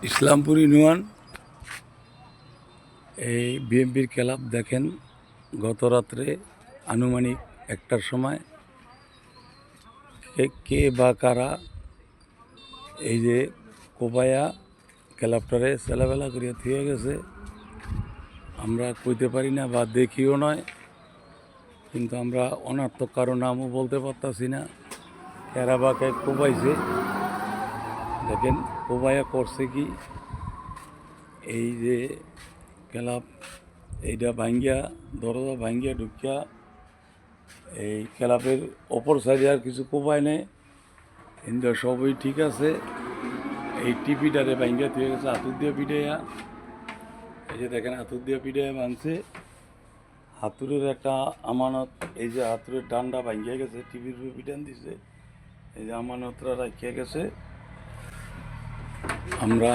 Islampur union এই বিএনপির club দেখেন গত রাত্রে আনুমানিক 1টার সময় কে বা কারা এই যে কোবায়া ক্লাবটারে চেলাবেলা করিয়া থুয়ে গেছে। আমরা কইতে পারি না বা দেখিও নয়, কিন্তু আমরা অনার্থক কারো নামও বলতে পারতাছি না। এরা বা কে কোবাইছে দেখেন কোবায়া করছে কি, এই যে ক্লাব এইটা ভাঙ্গিয়া দরজা ভাঙ্গিয়া ঢুকিয়া এই ক্লাবের অপর সাইডে আর কিছু কোপায় নেই, কিন্তু সবই ঠিক আছে। এই টিপিটারে ভাঙ্গিয়া থুয়ে গেছে হাতুর দিয়ে পিটাইয়া। এই যে দেখেন হাতুর দিয়ে পিটাইয়া ভাঙছে। হাতুরের একটা আমানত, এই যে হাতুরের ডান্ডা ভাঙ্গিয়া গেছে, টিভির উপরে পিটান দিছে, এই যে আমানতরা রাখিয়া গেছে। আমরা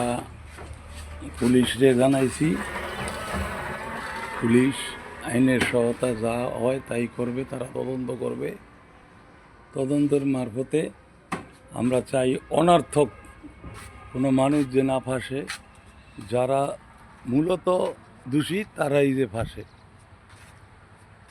পুলিশরে জানাইছি, পুলিশ আইনের সহায়তা যা হয় তাই করবে, তারা তদন্ত করবে। তদন্তের মারফতে আমরা চাই অনর্থক কোনো মানুষ যে না ফাঁসে, যারা মূলত দোষী তারাই যে ফাঁসে।